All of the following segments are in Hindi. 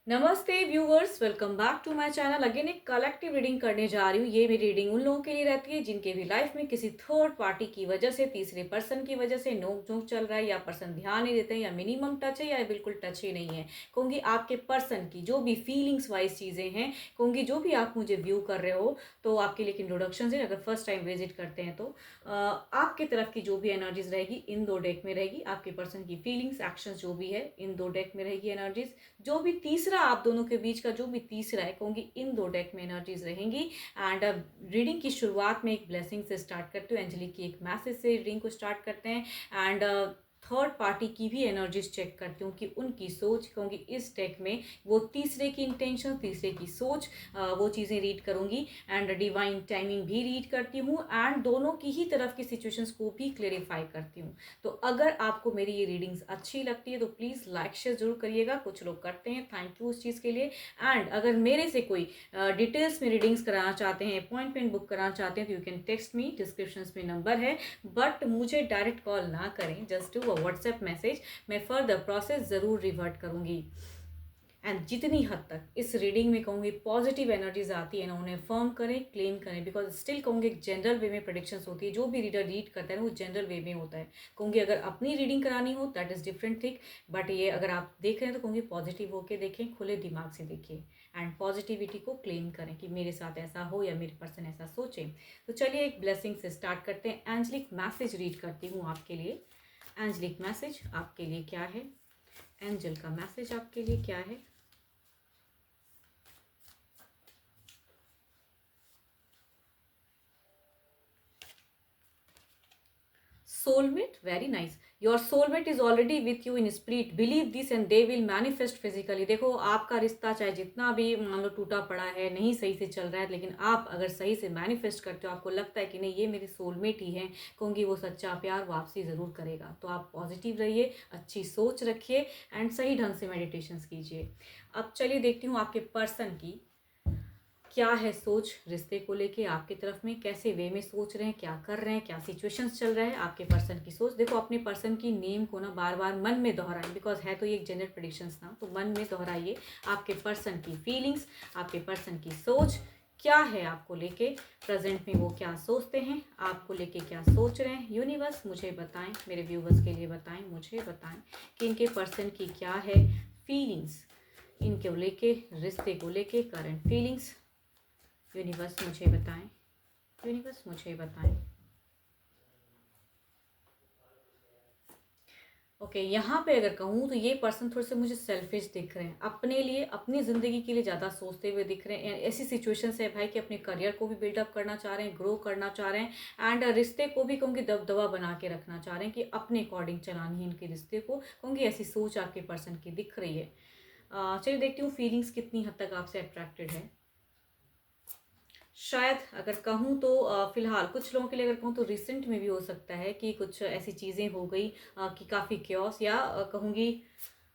नमस्ते viewers, welcome back to my channel. Again एक कलेक्टिव रीडिंग करने जा रही हूँ। ये मेरी रीडिंग उन लोगों के लिए रहती है जिनके भी लाइफ में किसी थर्ड पार्टी की वजह से, तीसरे पर्सन की वजह से नोक झोंक चल रहा है, या पर्सन ध्यान नहीं देते हैं, या मिनिमम टच है, या बिल्कुल टच ही नहीं है। कहूँगी आपके पर्सन की जो भी फीलिंग्स वाइज चीज़ें हैं, कहूँगी जो भी आप मुझे व्यू कर रहे हो, तो आपके लिए एक इंट्रोडक्शन है। अगर फर्स्ट टाइम विजिट करते हैं तो आपके तरफ की जो भी एनर्जीज रहेगी इन दो डेक में रहेगी। आपके पर्सन की फीलिंग्स, एक्शंस जो भी है इन दो डेक में रहेगी एनर्जीज। जो भी तीसरा आप दोनों के बीच का जो भी तीसरा है, कहूँगी इन दो डेक में एनर्जीज रहेंगी। एंड रीडिंग की शुरुआत में एक ब्लेसिंग से स्टार्ट करते हो, एंजली की एक मैसेज से रीडिंग को स्टार्ट करते हैं। एंड थर्ड पार्टी की भी एनर्जीज चेक करती हूँ कि उनकी सोच, कहूँगी इस डेक में वो तीसरे की इंटेंशन, तीसरे की सोच, वो चीज़ें रीड करूँगी। एंड डिवाइन टाइमिंग भी रीड करती हूँ, एंड दोनों की ही तरफ की सिचुएशंस को भी क्लेरिफाई करती हूँ। तो अगर आपको मेरी ये रीडिंग्स अच्छी लगती है तो प्लीज़ लाइक शेयर जरूर करिएगा। कुछ लोग करते हैं, थैंक यू उस चीज़ के लिए। एंड अगर मेरे से कोई डिटेल्स में रीडिंग्स कराना चाहते हैं, अपॉइंटमेंट बुक कराना चाहते हैं, तो you can text me, description में नंबर है। बट मुझे डायरेक्ट कॉल ना करें, जस्ट टू व्हाट्सएप मैसेज। मैं फर्दर प्रोसेस ज़रूर रिवर्ट करूँगी। एंड जितनी हद तक इस रीडिंग में कहूँगी पॉजिटिव एनर्जीज आती है ना, उन्हें फर्म करें, क्लेम करें। बिकॉज स्टिल कहूँगी एक जनरल वे में प्रेडिक्शंस होती है। जो भी रीडर रीड करता है ना, वो जनरल वे में होता है। कहूँगी अगर अपनी रीडिंग करानी हो that is different thing. But ये अगर आप देख रहे हैं तो कहूँगी पॉजिटिव होकर देखें, खुले दिमाग से देखिए, एंड पॉजिटिविटी को क्लेम करें कि मेरे साथ ऐसा हो या मेरे पर्सन ऐसा सोचे। तो चलिए एक ब्लेसिंग से स्टार्ट करते हैं। एंजलिक मैसेज रीड करती हूँ आपके लिए। एंजलिक मैसेज आपके लिए क्या है? एंजल का मैसेज आपके लिए क्या है? Soulmate, very nice. Your soulmate is already with you in spirit. Believe this and they will manifest physically. देखो आपका रिश्ता चाहे जितना भी मान लो टूटा पड़ा है, नहीं सही से चल रहा है, लेकिन आप अगर सही से मैनिफेस्ट करते हो, आपको लगता है कि नहीं ये मेरे सोलमेट ही हैं, कहूँगी वो सच्चा प्यार वापसी ज़रूर करेगा। तो आप पॉजिटिव रहिए, अच्छी सोच रखिए, एंड सही ढंग से मेडिटेशंस कीजिए। अब चलिए देखती हूँ आपके पर्सन की क्या है सोच रिश्ते को लेके। आपकी तरफ में कैसे वे में सोच रहे हैं, क्या कर रहे हैं, क्या सिचुएशंस चल रहा है। आपके पर्सन की सोच देखो, अपने पर्सन की नेम को ना बार बार मन में दोहराइए, बिकॉज है तो ये एक जनरल प्रेडिक्शंस ना, तो मन में दोहराइए आपके पर्सन की फीलिंग्स, आपके पर्सन की सोच क्या है आपको लेके। प्रेजेंट में वो क्या सोचते हैं, आपको लेके क्या सोच रहे हैं। यूनिवर्स मुझे बताएं, मेरे व्यूवर्स के लिए बताएं, मुझे बताएं कि इनके पर्सन की क्या है फीलिंग्स, इनके लेके, रिश्ते को लेके करंट फीलिंग्स। यूनिवर्स मुझे बताएं, यूनिवर्स मुझे बताएं। ओके, यहाँ पे अगर कहूँ तो ये पर्सन थोड़े से मुझे सेल्फिश दिख रहे हैं, अपने लिए, अपनी ज़िंदगी के लिए ज़्यादा सोचते हुए दिख रहे हैं। ऐसी सिचुएशन है भाई कि अपने करियर को भी बिल्डअप करना चाह रहे हैं, ग्रो करना चाह रहे हैं, एंड रिश्ते को भी कहूँगी दबदबा बना के रखना चाह रहे हैं कि अपने अकॉर्डिंग चलानी है इनके रिश्ते को। कहूँगी ऐसी सोच आपके पर्सन की दिख रही है। चलिए देखती हूँ फीलिंग्स कितनी हद तक आपसे अट्रैक्टेड है। शायद अगर कहूँ तो फिलहाल कुछ लोगों के लिए अगर कहूँ तो रिसेंट में भी हो सकता है कि कुछ ऐसी चीज़ें हो गई कि काफ़ी क्योस, या कहूँगी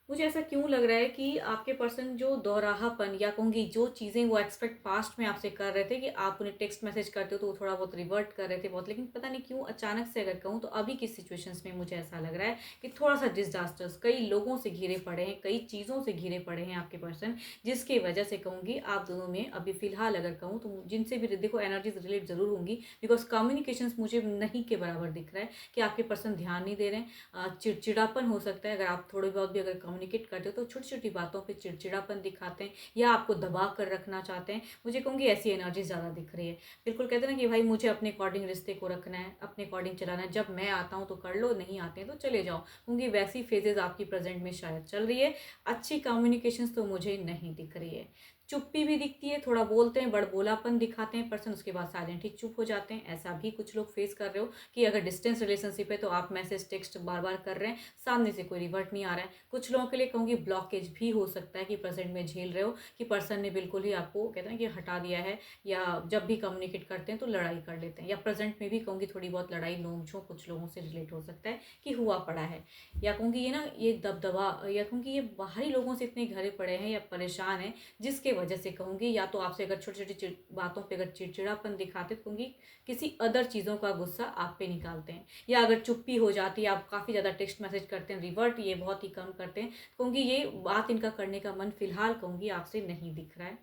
मुझे ऐसा क्यों लग रहा है कि आपके पर्सन जो दोहराहापन, या कहूँगी जो चीज़ें वो एक्सपेक्ट पास्ट में आपसे कर रहे थे कि आप उन्हें टेक्स्ट मैसेज करते हो तो वो थोड़ा बहुत रिवर्ट कर रहे थे बहुत, लेकिन पता नहीं क्यों अचानक से अगर कहूँ तो अभी की सिचुएशंस में मुझे ऐसा लग रहा है कि थोड़ा सा डिजास्टर्स, कई लोगों से घिरे पड़े हैं, कई चीज़ों से घिरे पड़े हैं आपके पर्सन, जिसकी वजह से कहूँगी आप दोनों में अभी फिलहाल अगर कहूँ तो जिनसे भी देखो एनर्जीज रिलेट ज़रूर होंगी, बिकॉज कम्युनिकेशन मुझे नहीं के बराबर दिख रहा है कि आपके पर्सन ध्यान नहीं दे रहे हैं। चिड़चिड़ापन हो सकता है, अगर आप थोड़ी बहुत भी अगर कम्युनिकेट करते हो तो छोटी छोटी बातों पे चिड़चिड़ापन दिखाते हैं, या आपको दबा कर रखना चाहते हैं। मुझे कहूँगी ऐसी एनर्जी ज़्यादा दिख रही है। बिल्कुल कहते हैं ना कि भाई मुझे अपने अकॉर्डिंग रिश्ते को रखना है, अपने अकॉर्डिंग चलाना है, जब मैं आता हूँ तो कर लो, नहीं आते हैं तो चले जाओ। क्योंकि वैसी फेजेज आपकी प्रेजेंट में शायद चल रही है। अच्छी कम्युनिकेशन तो मुझे नहीं दिख रही है। चुप्पी भी दिखती है, थोड़ा बोलते हैं, बड़बोलापन दिखाते हैं पर्सन, उसके बाद साइलेंट ही चुप हो जाते हैं। ऐसा भी कुछ लोग फेस कर रहे हो कि अगर डिस्टेंस रिलेशनशिप है तो आप मैसेज टेक्स्ट बार बार कर रहे हैं, सामने से कोई रिवर्ट नहीं आ रहा है। कुछ लोगों के लिए कहूँगी ब्लॉकेज भी हो सकता है कि प्रेजेंट में झेल रहे हो कि पर्सन ने बिल्कुल ही आपको कहते हैं कि हटा दिया है, या जब भी कम्युनिकेट करते हैं तो लड़ाई कर लेते हैं, या प्रेजेंट में भी कहूँगी थोड़ी बहुत लड़ाई नोक कुछ लोगों से रिलेट हो सकता है कि हुआ पड़ा है। या कहूँगी ये ना, ये दबदबा, या कहूँगी ये बाहरी लोगों से इतने घरे पड़े हैं या परेशान हैं, जिसके वजह से कहूँगी, या तो आपसे अगर छोटी छोटी बातों पे अगर चिड़चिड़ापन दिखाते तो कहूँगी किसी अदर चीज़ों का गुस्सा आप पे निकालते हैं, या अगर चुप्पी हो जाती है, आप काफ़ी ज़्यादा टेक्स्ट मैसेज करते हैं, रिवर्ट ये बहुत ही कम करते हैं, कहूँगी ये बात इनका करने का मन फिलहाल कहूँगी आपसे नहीं दिख रहा है,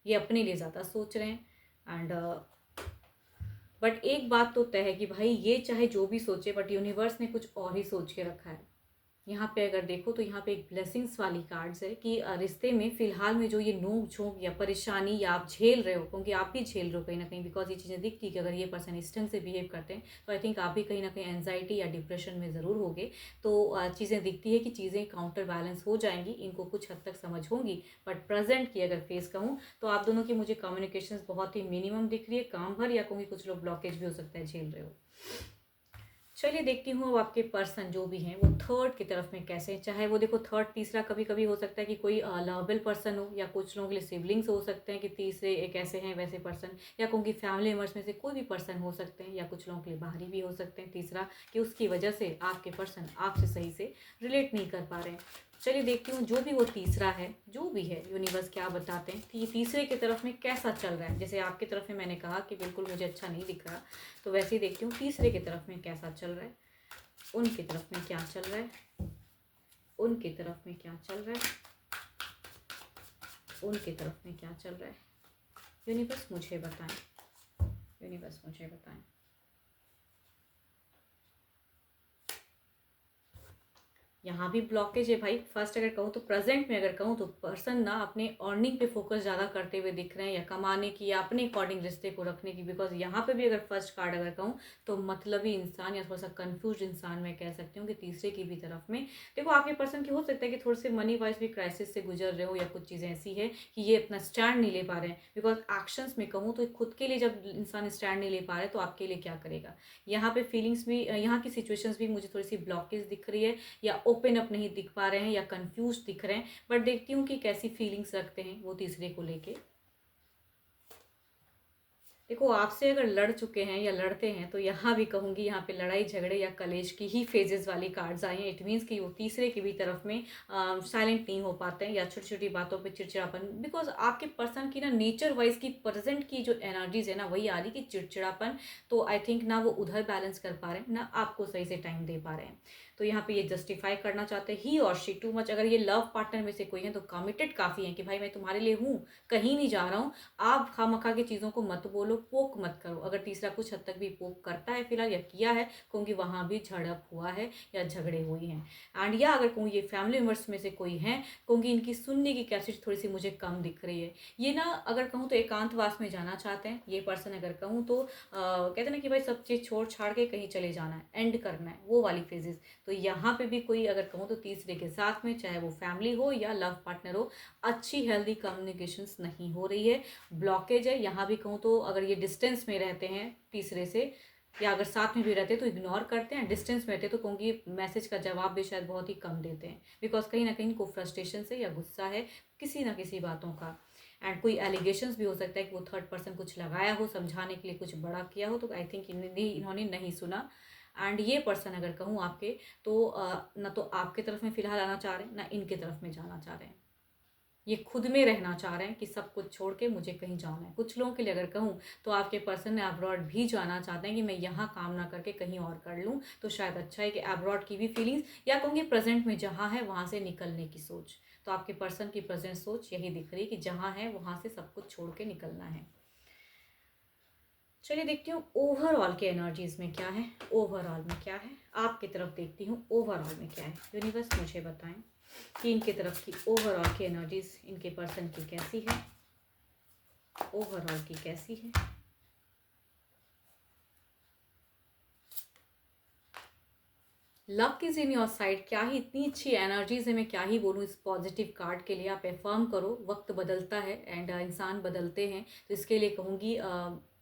ये अपने लिए ज़्यादा सोच रहे हैं। एंड बट एक बात तो तय है कि भाई ये चाहे जो भी सोचे, बट यूनिवर्स ने कुछ और ही सोच के रखा है। यहाँ पे अगर देखो तो यहाँ पे एक ब्लेसिंग्स वाली कार्ड्स है कि रिश्ते में फिलहाल में जो ये नोक झोंक या परेशानी या आप झेल रहे हो, क्योंकि आप भी झेल रहे हो कहीं ना कहीं, बिकॉज ये चीज़ें दिखती है कि अगर ये पर्सन इस ढंग से बिहेव करते हैं तो आई थिंक आप भी कहीं ना कहीं एंजाइटी या डिप्रेशन में ज़रूर होगे। तो चीज़ें दिखती है कि चीज़ें काउंटर बैलेंस हो जाएंगी, इनको कुछ हद तक समझ होंगी। बट प्रेजेंट की अगर फेस कहूँ तो आप दोनों की मुझे कम्युनिकेशन बहुत ही मिनिमम दिख रही है, काम भर, या कहूँगी कुछ लोग ब्लॉकेज भी हो सकता है झेल रहे हो। चलिए देखती हूँ अब आपके पर्सन जो भी हैं वो थर्ड की तरफ में कैसे हैं। चाहे वो देखो थर्ड तीसरा कभी कभी हो सकता है कि कोई लवेबल पर्सन हो, या कुछ लोगों के लिए सिबलिंग्स हो सकते हैं कि तीसरे एक ऐसे हैं वैसे पर्सन, या कहूँगी फैमिली मेम्बर्स में से कोई भी पर्सन हो सकते हैं, या कुछ लोगों के लिए बाहरी भी हो सकते हैं तीसरा, कि उसकी वजह से आपके पर्सन आपसे सही से रिलेट नहीं कर पा रहे हैं। चलिए देखती हूँ जो भी वो तीसरा है, जो भी है यूनिवर्स क्या बताते हैं कि तीसरे की तरफ में कैसा चल रहा है। जैसे आपकी तरफ में मैंने कहा कि बिल्कुल मुझे अच्छा नहीं दिख रहा, तो वैसे ही देखती हूँ तीसरे की तरफ में कैसा चल रहा है, उनकी तरफ में क्या चल रहा है, उनकी तरफ में क्या चल रहा है, उनकी तरफ में क्या चल रहा है। यूनिवर्स मुझे बताएं, यूनिवर्स मुझे बताएं। यहाँ भी ब्लॉकेज है भाई। फर्स्ट अगर कहूँ तो प्रेजेंट में अगर कहूँ तो पर्सन ना अपने अर्निंग पे फोकस ज़्यादा करते हुए दिख रहे हैं, या कमाने की या अपने अकॉर्डिंग रिश्ते को रखने की। बिकॉज यहाँ पे भी अगर फर्स्ट कार्ड अगर कहूँ तो मतलबी इंसान या थोड़ा सा कंफ्यूज इंसान मैं कह सकती हूँ कि तीसरे की भी तरफ में देखो आपके पर्सन की हो सकता है कि थोड़े से मनी वाइज भी क्राइसिस से गुजर रहे हो, या कुछ चीज़ें ऐसी है कि ये अपना स्टैंड नहीं ले पा रहे हैं। बिकॉज एक्शंस में कहूँ तो खुद के लिए जब इंसान स्टैंड नहीं ले पा रहा है तो आपके लिए क्या करेगा। यहाँ पे फीलिंग्स भी, यहाँ की सिचुएशंस भी मुझे थोड़ी सी ब्लॉकेज दिख रही है, या ओपन अप नहीं दिख पा रहे हैं, या कंफ्यूज दिख रहे हैं। बट देखती हूँ कि कैसी फीलिंग्स रखते हैं वो तीसरे को लेके। देखो आपसे अगर लड़ चुके हैं या लड़ते हैं तो यहाँ भी कहूँगी यहाँ पे लड़ाई झगड़े या कलेश की ही फेजेस वाली कार्ड्स आई हैं। इट मीन्स कि वो तीसरे की भी तरफ में साइलेंट नहीं हो पाते हैं, या छोटी छोटी बातों पे चिड़चिड़ापन। बिकॉज आपके पर्सन की ना नेचर वाइज की प्रेजेंट की जो एनर्जीज है ना वही आ रही कि चिड़चिड़ापन। तो आई थिंक ना वो उधर बैलेंस कर पा रहे हैं, ना आपको सही से टाइम दे पा रहे हैं। तो यहाँ पे ये जस्टिफाई करना चाहते हैं ही और शी टू मच। अगर ये लव पार्टनर में से कोई है तो कमिटेड काफ़ी है कि भाई मैं तुम्हारे लिए हूँ, कहीं नहीं जा रहा हूँ। आप खामखा की चीज़ों को मत बोलो, पोक मत करो। अगर तीसरा कुछ हद तक भी पोक करता है फिलहाल या किया है, क्योंकि वहाँ भी झड़प हुआ है या झगड़े हुए हैं। एंड या अगर कहूँ ये फैमिली मेम्बर्स में से कोई है, क्योंकि इनकी सुनने की कैपेसिटी थोड़ी सी मुझे कम दिख रही है। ये ना अगर कहूँ तो एकांतवास में जाना चाहते हैं ये पर्सन। अगर कहूँ तो कहते हैं ना कि भाई सब चीज़ छोड़ छाड़ के कहीं चले जाना है, एंड करना है, वो वाली फेजेस। तो यहाँ पे भी कोई अगर कहूँ तो तीसरे के साथ में, चाहे वो फैमिली हो या लव पार्टनर हो, अच्छी हेल्दी कम्युनिकेशंस नहीं हो रही है, ब्लॉकेज है। यहाँ भी कहूँ तो अगर ये डिस्टेंस में रहते हैं तीसरे से, या अगर साथ में भी रहते हैं तो इग्नोर करते हैं, डिस्टेंस में रहते हैं तो कहूँगी मैसेज का जवाब भी शायद बहुत ही कम देते हैं। बिकॉज कहीं ना कहीं इनको फ्रस्ट्रेशन से या गुस्सा है किसी ना किसी बातों का। एंड कोई एलिगेशंस भी हो सकता है कि वो थर्ड पर्सन कुछ लगाया हो, समझाने के लिए कुछ बड़ा किया हो, तो आई थिंक इन्होंने नहीं सुना। एंड ये पर्सन अगर कहूँ आपके तो ना तो आपके तरफ में फिलहाल आना चाह रहे हैं, ना इनके तरफ में जाना चाह रहे हैं। ये खुद में रहना चाह रहे हैं कि सब कुछ छोड़ के मुझे कहीं जाना है। कुछ लोगों के लिए अगर कहूँ तो आपके पर्सन ने अब्रॉड भी जाना चाहते हैं कि मैं यहाँ काम ना करके कहीं और कर लूँ, तो शायद अच्छा है कि अब्रॉड की भी फीलिंग्स, या कहूँगी प्रेजेंट में जहाँ है वहाँ से निकलने की सोच। तो आपके पर्सन की प्रेजेंट सोच यही दिख रही है कि जहाँ है वहाँ से सब कुछ छोड़ के निकलना है। चलिए देखती हूँ ओवरऑल के एनर्जीज में क्या है, ओवरऑल में क्या है। आपकी तरफ देखती हूँ ओवरऑल में क्या है। यूनिवर्स मुझे बताएं कि इनके तरफ की ओवरऑल की एनर्जीज इनके पर्सन की कैसी है, ओवरऑल की कैसी है। Luck is in your side. क्या ही इतनी अच्छी एनर्जीज है, मैं क्या ही बोलूँ इस पॉजिटिव कार्ड के लिए। आप एफर्म करो, वक्त बदलता है एंड इंसान बदलते हैं, तो इसके लिए कहूँगी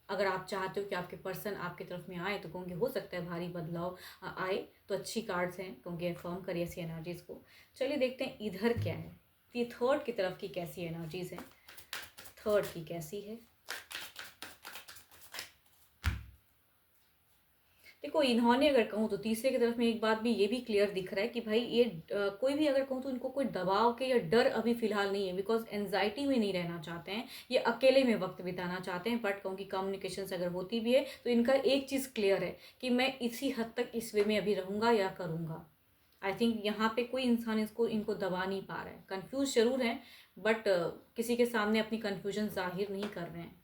अगर आप चाहते हो कि आपके पर्सन आपकी तरफ में आए तो कहूँगी हो सकता है भारी बदलाव आए। तो अच्छी कार्ड्स हैं, कहूँगी एफर्म करिए ऐसी एनर्जीज को। चलिए देखते हैं इधर क्या है, ये थर्ड की तरफ की कैसी एनर्जीज है, थर्ड की कैसी है। देखो देखो इन्होंने अगर कहूँ तो तीसरे की तरफ में एक बात भी ये भी क्लियर दिख रहा है कि भाई ये कोई भी अगर कहूँ तो इनको कोई दबाव के या डर अभी फिलहाल नहीं है, बिकॉज एनजाइटी में नहीं रहना चाहते हैं, ये अकेले में वक्त बिताना चाहते हैं। बट कहूँ कि कम्युनिकेशन अगर होती भी है तो इनका एक चीज़ क्लियर है कि मैं इसी हद तक इस वे में अभी रहूँगा या करूँगा। आई थिंक यहाँ पे कोई इंसान इसको इनको दबा नहीं पा रहा है, कन्फ्यूज जरूर है बट किसी के सामने अपनी कन्फ्यूजन जाहिर नहीं कर रहे हैं।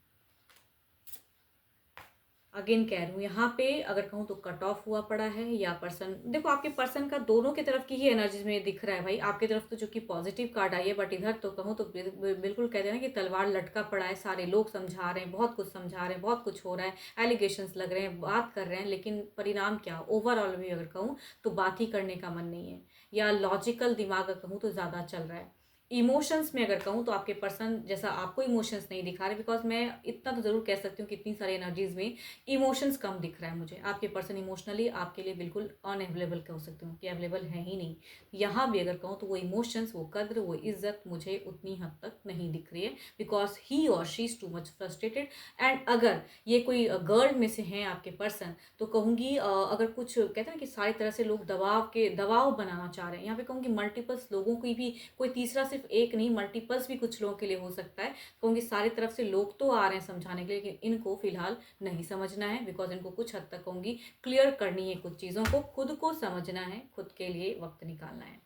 अगेन कह रही हूँ यहाँ पे अगर कहूँ तो कट ऑफ हुआ पड़ा है, या पर्सन, देखो आपके पर्सन का दोनों की तरफ की ही एनर्जीज में दिख रहा है भाई। आपकी तरफ तो जो कि पॉजिटिव कार्ड आई है, बट इधर तो कहूँ तो बिल्कुल कहते हैं ना कि तलवार लटका पड़ा है। सारे लोग समझा रहे हैं, बहुत कुछ समझा रहे हैं, बहुत कुछ हो रहा है, एलिगेशंस लग रहे हैं, बात कर रहे हैं, लेकिन परिणाम क्या, ओवरऑल भी अगर कहूँ तो बात ही करने का मन नहीं है, या लॉजिकल दिमाग अगर कहूँ तो ज़्यादा चल रहा है। इमोशंस में अगर कहूँ तो आपके पर्सन जैसा आपको इमोशंस नहीं दिखा रहे, बिकॉज मैं इतना तो ज़रूर कह सकती हूँ कि इतनी सारी एनर्जीज में इमोशंस कम दिख रहा है मुझे। आपके पर्सन इमोशनली आपके लिए बिल्कुल अनअवेलेबल कह सकती हूँ कि अवेलेबल है ही नहीं। यहाँ भी अगर कहूँ तो वो इमोशंस, वो कद्र, वो इज्जत मुझे उतनी हद तक नहीं दिख रही है, बिकॉज ही और she is too much frustrated. And अगर ये कोई गर्ल में से हैं आपके पर्सन, तो कहूँगी अगर कुछ कहते हैं ना कि सारी तरह से लोग दबाव बनाना चाह रहे हैं, यहाँ पे कहूँगी मल्टीपल्स लोगों की भी, कोई तीसरा सिर्फ एक नहीं, मल्टीपल्स भी कुछ लोगों के लिए हो सकता है। कहूँगी सारी तरफ से लोग तो आ रहे हैं समझाने के लिए, लेकिन इनको फिलहाल नहीं समझना है, बिकॉज इनको कुछ हद तक कहूँगी क्लियर करनी है कुछ चीज़ों को, खुद को समझना है, खुद के लिए वक्त निकालना है।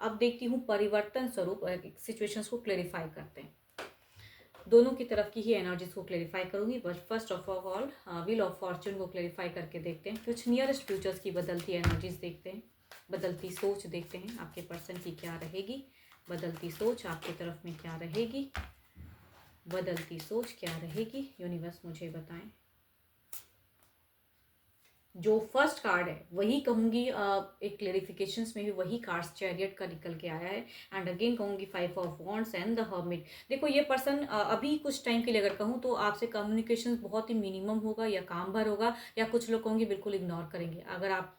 अब देखती हूँ परिवर्तन स्वरूप सिचुएशंस को क्लेरिफाई करते हैं। दोनों की तरफ की ही एनर्जीज को क्लेरिफाई करूंगी, but first of all wheel of Fortune को क्लेरिफाई करके देखते हैं। कुछ नियरेस्ट फ्यूचर्स की बदलती एनर्जीज देखते हैं, बदलती सोच देखते हैं आपके पर्सन की क्या रहेगी। बदलती सोच आपकी तरफ में क्या रहेगी, बदलती सोच क्या रहेगी, यूनिवर्स मुझे बताएं। जो फर्स्ट कार्ड है वही कहूँगी एक क्लेरिफिकेशंस में भी वही कार्ड्स चैरियट का निकल के आया है। एंड अगेन कहूँगी 5 of wands and the hermit. देखो ये पर्सन अभी कुछ टाइम के लिए अगर कहूँ तो आपसे कम्युनिकेशन बहुत ही मिनिमम होगा या काम भर होगा, या कुछ लोग कहूँगी बिल्कुल इग्नोर करेंगे। अगर आप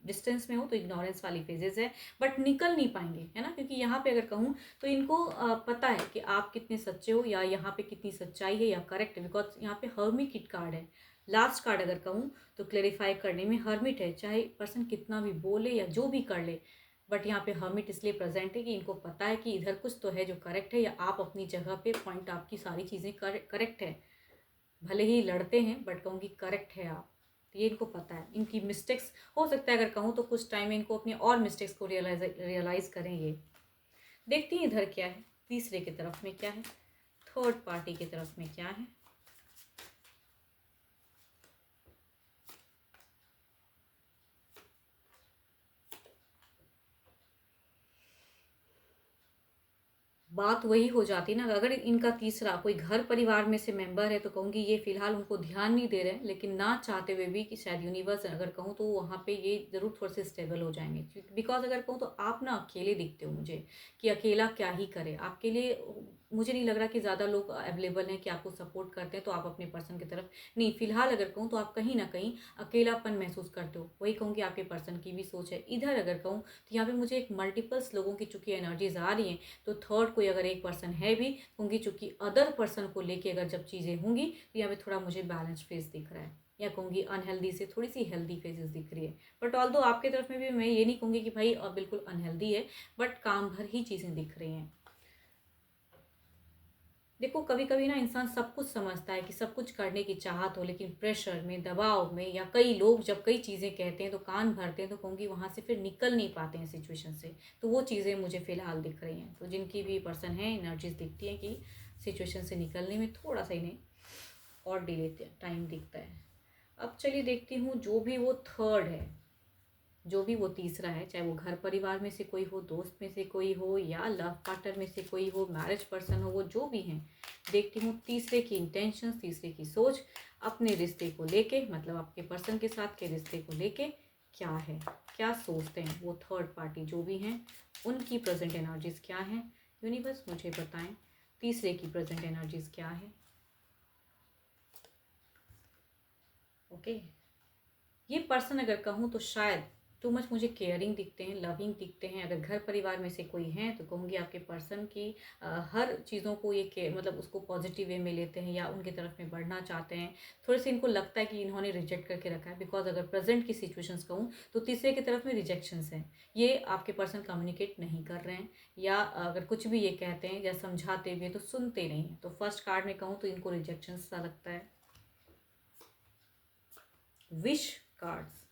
डिस्टेंस में हो तो इग्नोरेंस वाली फेजेस है, बट निकल नहीं पाएंगे, है ना, क्योंकि यहाँ पे अगर कहूँ तो इनको पता है कि आप कितने सच्चे हो या यहाँ पे कितनी सच्चाई है या करेक्ट है, बिकॉज यहाँ पे हर्मिट कार्ड है। लास्ट कार्ड अगर कहूँ तो क्लेरिफाई करने में हर्मिट है, चाहे पर्सन कितना भी बोले या जो भी कर ले, बट यहाँ पे हर्मिट इसलिए प्रेजेंट है कि इनको पता है कि इधर कुछ तो है जो करेक्ट है, या आप अपनी जगह पे पॉइंट, आपकी सारी चीज़ें करेक्ट है। भले ही लड़ते हैं बट कहूँगी करेक्ट है आप, तो ये इनको पता है। इनकी मिस्टेक्स हो सकता है अगर कहूँ तो कुछ टाइम में इनको अपनी और मिस्टेक्स को रियलाइज़ करें। ये देखती हैं इधर क्या है, तीसरे की तरफ में क्या है, थर्ड पार्टी की तरफ में क्या है। बात वही हो जाती ना, अगर इनका तीसरा कोई घर परिवार में से मेंबर है तो कहूँगी ये फिलहाल उनको ध्यान नहीं दे रहे हैं, लेकिन ना चाहते हुए भी कि शायद यूनिवर्स अगर कहूँ तो वहाँ पे ये ज़रूर थोड़े से स्टेबल हो जाएंगे। बिकॉज अगर कहूँ तो आप ना अकेले दिखते हो मुझे, कि अकेला क्या ही करे आपके लिए। मुझे नहीं लग रहा कि ज़्यादा लोग अवेलेबल हैं कि आपको सपोर्ट करते हैं, तो आप अपने पर्सन की तरफ नहीं, फिलहाल अगर कहूँ तो आप कहीं ना कहीं अकेलापन महसूस करते हो। वही कहूँगी आपके पर्सन की भी सोच है। इधर अगर कहूँ तो यहाँ पे मुझे एक मल्टीपल्स लोगों की चूंकि एनर्जीज आ रही हैं, तो थर्ड कोई अगर एक पर्सन है भी होंगी, चूंकि अदर पर्सन को लेके अगर जब चीज़ें होंगी तो यहाँ पे थोड़ा मुझे बैलेंस फेस दिख रहा है, या कहूँगी अनहेल्दी से थोड़ी सी हेल्दी फेजेस दिख रही है। बट ऑल दो आपके तरफ में भी मैं ये नहीं कहूँगी कि भाई बिल्कुल अनहेल्दी है, बट काम भर ही चीज़ें दिख रही हैं। देखो कभी कभी ना इंसान सब कुछ समझता है कि सब कुछ करने की चाहत हो, लेकिन प्रेशर में, दबाव में, या कई लोग जब कई चीज़ें कहते हैं तो कान भरते हैं, तो कहूँगी वहाँ से फिर निकल नहीं पाते हैं सिचुएशन से। तो वो चीज़ें मुझे फ़िलहाल दिख रही हैं। तो जिनकी भी पर्सन है एनर्जीज दिखती है कि सिचुएशन से निकलने में थोड़ा सा इन्हें और डिले टाइम दिखता है। अब चलिए देखती हूँ जो भी वो थर्ड है, जो भी वो तीसरा है, चाहे वो घर परिवार में से कोई हो, दोस्त में से कोई हो, या लव पार्टनर में से कोई हो, मैरिज पर्सन हो, वो जो भी हैं, देखती हूँ तीसरे की इंटेंशन, तीसरे की सोच अपने रिश्ते को लेके, मतलब आपके पर्सन के साथ के रिश्ते को लेके क्या है, क्या सोचते हैं वो थर्ड पार्टी जो भी हैं, उनकी प्रेजेंट एनर्जीज क्या है। यूनिवर्स मुझे बताएं तीसरे की प्रेजेंट एनर्जीज क्या है। ओके, ये पर्सन अगर कहूँ तो शायद टू मच मुझे केयरिंग दिखते हैं, लविंग दिखते हैं। अगर घर परिवार में से कोई हैं तो कहूँगी आपके पर्सन की हर चीज़ों को ये के मतलब उसको पॉजिटिव वे में लेते हैं या उनकी तरफ में बढ़ना चाहते हैं। थोड़े से इनको लगता है कि इन्होंने रिजेक्ट करके रखा है, बिकॉज अगर प्रेजेंट की सिचुएशंस कहूँ तो तीसरे की तरफ में रिजेक्शंस हैं। ये आपके पर्सन कम्युनिकेट नहीं कर रहे हैं, या अगर कुछ भी ये कहते हैं या समझाते हुए तो सुनते नहीं हैं। तो फर्स्ट कार्ड में कहूँ तो इनको रिजेक्शन सा लगता है। Wish cards,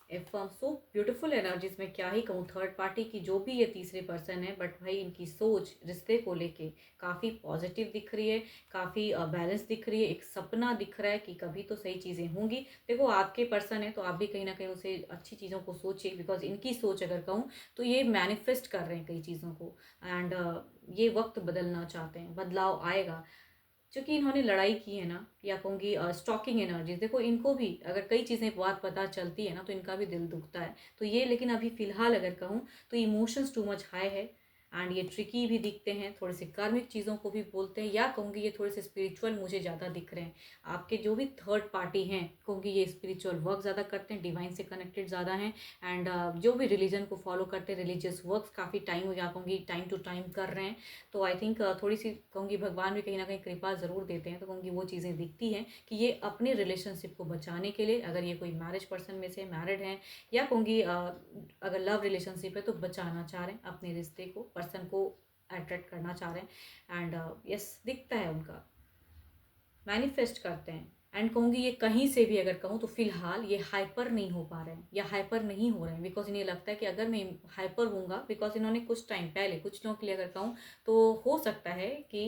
affirm, so beautiful energies में क्या ही कहूँ। थर्ड पार्टी की जो भी ये तीसरे पर्सन है, बट भाई इनकी सोच रिश्ते को लेके काफ़ी पॉजिटिव दिख रही है, काफ़ी बैलेंस दिख रही है। एक सपना दिख रहा है कि कभी तो सही चीज़ें होंगी। देखो आपके पर्सन है तो आप भी कहीं ना कहीं उसे अच्छी चीज़ों को सोचिए, बिकॉज इनकी सोच अगर कहूँ तो ये मैनिफेस्ट कर रहे हैं कई चीज़ों को। एंड ये वक्त बदलना चाहते हैं, बदलाव आएगा। चूँकि इन्होंने लड़ाई की है ना, या कहूँगी स्टॉकिंग एनर्जीज, देखो इनको भी अगर कई चीज़ें बात पता चलती है ना तो इनका भी दिल दुखता है। तो ये लेकिन अभी फ़िलहाल अगर कहूँ तो इमोशंस टू मच हाई है। एंड ये ट्रिकी भी दिखते हैं, थोड़े से कार्मिक चीज़ों को भी बोलते हैं, या कहूँगी ये थोड़े से स्पिरिचुअल मुझे ज़्यादा दिख रहे हैं। आपके जो भी थर्ड पार्टी हैं कहूँगी ये स्पिरिचुअल वर्क ज़्यादा करते हैं, डिवाइन से कनेक्टेड ज़्यादा हैं। एंड जो भी रिलीजन को फॉलो करते हैं, रिलीजियस वर्क काफ़ी टाइम या कहूँगी टाइम टू टाइम कर रहे हैं। तो आई थिंक थोड़ी सी कहूँगी भगवान भी कहीं ना कहीं कृपा ज़रूर देते हैं। तो कहूँगी वो चीज़ें दिखती हैं कि ये अपने रिलेशनशिप को बचाने के लिए, अगर ये कोई मैरिज पर्सन में से मैरिड हैं, या कहूँगी अगर लव रिलेशनशिप है तो बचाना चाह रहे हैं अपने रिश्ते को, पर्सन को अट्रैक्ट करना चाह रहे हैं। एंड यस दिखता है उनका, मैनिफेस्ट करते हैं। एंड कहूँगी ये कहीं से भी अगर कहूँ तो फिलहाल ये हाइपर नहीं हो पा रहे हैं या हाइपर नहीं हो रहे हैं, बिकॉज इन्हें लगता है कि अगर मैं हाइपर हूँगा, बिकॉज इन्होंने कुछ टाइम पहले कुछ लोगों के लिए अगर कहूँ तो हो सकता है कि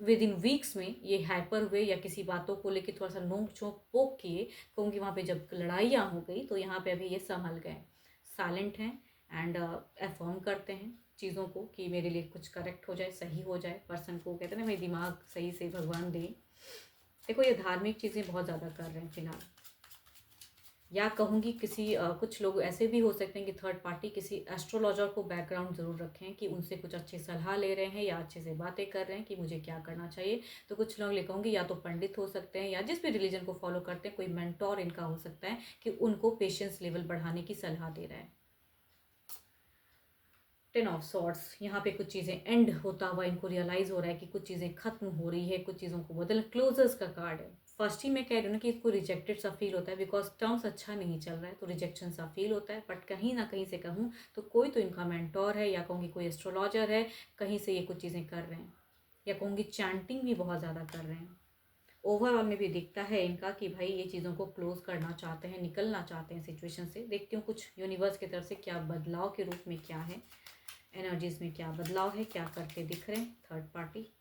विद इन वीक्स में ये हाइपर हुए या किसी बातों को लेके थोड़ा सा नोक झोंक पोक किए। कहूँगी वहाँ पे जब लड़ाइयाँ हो गई तो यहाँ पे अभी ये संभल गए, साइलेंट हैं। एंड अफर्म करते हैं चीज़ों को कि मेरे लिए कुछ करेक्ट हो जाए, सही हो जाए। पर्सन को कहते हैं ना मेरे दिमाग सही से भगवान दे। देखो ये धार्मिक चीज़ें बहुत ज़्यादा कर रहे हैं फिलहाल, या कहूँगी किसी कुछ लोग ऐसे भी हो सकते हैं कि थर्ड पार्टी किसी एस्ट्रोलॉजर को बैकग्राउंड ज़रूर रखें कि उनसे कुछ अच्छी सलाह ले रहे हैं या अच्छे से बातें कर रहे हैं कि मुझे क्या करना चाहिए। तो कुछ लोग ले कहूँगी या तो पंडित हो सकते हैं, या जिस भी रिलीजन को फॉलो करते हैं कोई मेंटोर इनका हो सकता है कि उनको पेशेंस लेवल बढ़ाने की सलाह दे रहा है। 10 ऑफ सॉर्ट्स, यहाँ पे कुछ चीज़ें एंड होता हुआ इनको रियलाइज़ हो रहा है कि कुछ चीज़ें खत्म हो रही है, कुछ चीज़ों को बदल, क्लोजर्स का कार्ड है। फर्स्ट ही मैं कह रही हूँ ना कि इसको रिजेक्टेड सा फील होता है, बिकॉज टर्म्स अच्छा नहीं चल रहा है तो रिजेक्शन सा फील होता है। बट कहीं ना कहीं से कहूँ तो कोई तो इनका मेंटोर है, या कहूँगी कोई एस्ट्रोलॉजर है, कहीं से ये कुछ चीज़ें कर रहे हैं, या कहूँगी चैंटिंग भी बहुत ज़्यादा कर रहे हैं। ओवरऑल में भी दिखता है इनका कि भाई ये चीज़ों को क्लोज करना चाहते हैं, निकलना चाहते हैं सिचुएशन से। देखती हूँ कुछ यूनिवर्स की तरफ से क्या बदलाव के रूप में क्या है, एनर्जीज में क्या बदलाव है, क्या करते दिख रहे हैं थर्ड पार्टी।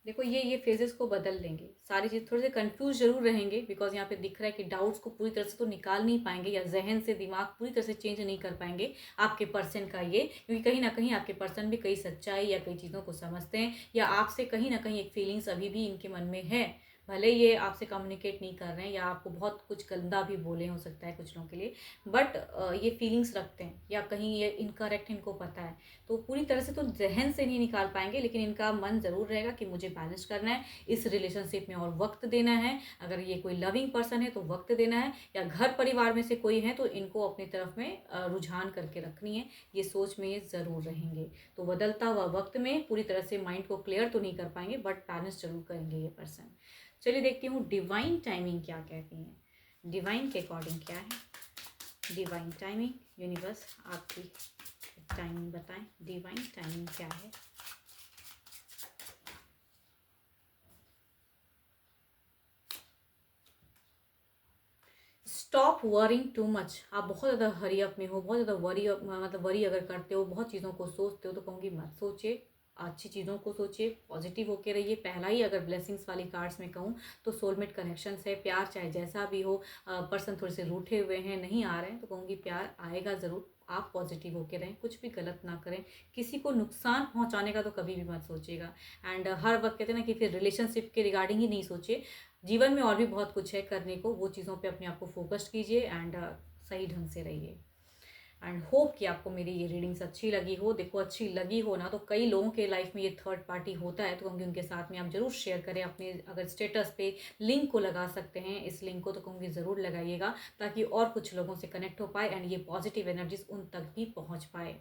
देखो ये फेजेस को बदल लेंगे, सारी चीज़ थोड़े से कंफ्यूज जरूर रहेंगे, बिकॉज यहाँ पे दिख रहा है कि डाउट्स को पूरी तरह से तो निकाल नहीं पाएंगे, या जहन से दिमाग पूरी तरह से चेंज नहीं कर पाएंगे आपके पर्सन का ये, क्योंकि कहीं ना कहीं आपके पर्सन भी कई सच्चाई या कई चीज़ों को समझते हैं, या आपसे कहीं ना कहीं एक फीलिंग्स अभी भी इनके मन में है। भले ये आपसे कम्युनिकेट नहीं कर रहे हैं या आपको बहुत कुछ गंदा भी बोले हो सकता है कुछ लोगों के लिए, बट ये फीलिंग्स रखते हैं, या कहीं ये इनकरेक्ट इनको पता है। तो पूरी तरह से तो जहन से नहीं निकाल पाएंगे, लेकिन इनका मन ज़रूर रहेगा कि मुझे बैलेंस करना है, इस रिलेशनशिप में और वक्त देना है। अगर ये कोई लविंग पर्सन है तो वक्त देना है, या घर परिवार में से कोई है तो इनको अपनी तरफ में रुझान करके रखनी है, ये सोच में ये ज़रूर रहेंगे। तो बदलता हुआ वक्त में पूरी तरह से माइंड को क्लियर तो नहीं कर पाएंगे, बट बैलेंस जरूर करेंगे ये पर्सन। चलिए देखती हूँ डिवाइन टाइमिंग क्या कहती हैं, डिवाइन के अकॉर्डिंग क्या है डिवाइन टाइमिंग। यूनिवर्स आपकी टाइमिंग बताएं, डिवाइन टाइमिंग क्या है। स्टॉप वरिंग टू मच, आप बहुत ज़्यादा हरी अप में हो, बहुत ज़्यादा वरी मतलब वरी अगर करते हो, बहुत चीज़ों को सोचते हो, तो कहूँगी मत सोचिए, अच्छी चीज़ों को सोचिए, पॉजिटिव होके रहिए। पहला ही अगर ब्लेसिंग्स वाली कार्ड्स में कहूँ तो सोलमेट कनेक्शंस है, प्यार चाहे जैसा भी हो, पर्सन थोड़े से रूठे हुए हैं, नहीं आ रहे हैं, तो कहूँगी प्यार आएगा ज़रूर। आप पॉजिटिव होके रहें, कुछ भी गलत ना करें, किसी को नुकसान पहुंचाने का तो कभी भी मत सोचिएगा। एंड हर वक्त कहते हैं ना कि फिर रिलेशनशिप के रिगार्डिंग ही नहीं सोचिए, जीवन में और भी बहुत कुछ है करने को, वो चीज़ों पे अपने आप को फोकस कीजिए। एंड सही ढंग से रहिए। एंड होप कि आपको मेरी ये रीडिंग्स अच्छी लगी हो। देखो अच्छी लगी हो ना तो कई लोगों के लाइफ में ये थर्ड पार्टी होता है, तो कहूँगी उनके साथ में आप जरूर शेयर करें अपने, अगर स्टेटस पे लिंक को लगा सकते हैं इस लिंक को तो कहूँगी ज़रूर लगाइएगा, ताकि और कुछ लोगों से कनेक्ट हो पाए एंड ये पॉजिटिव एनर्जीज उन तक भी पहुँच पाए।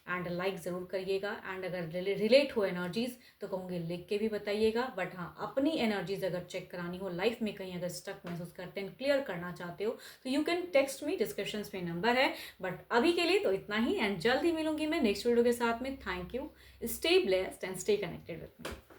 एंड लाइक ज़रूर करिएगा एंड अगर रिलेट हो एनर्जीज तो कहूँगी लिख के भी बताइएगा। बट हाँ, अपनी एनर्जीज अगर चेक करानी हो, लाइफ में कहीं अगर स्टक महसूस करते हैं, क्लियर करना चाहते हो तो you can text me, description में नंबर है। बट अभी के लिए तो इतना ही एंड जल्द ही मिलूंगी मैं नेक्स्ट वीडियो के साथ में। Thank you, stay blessed and stay connected with me.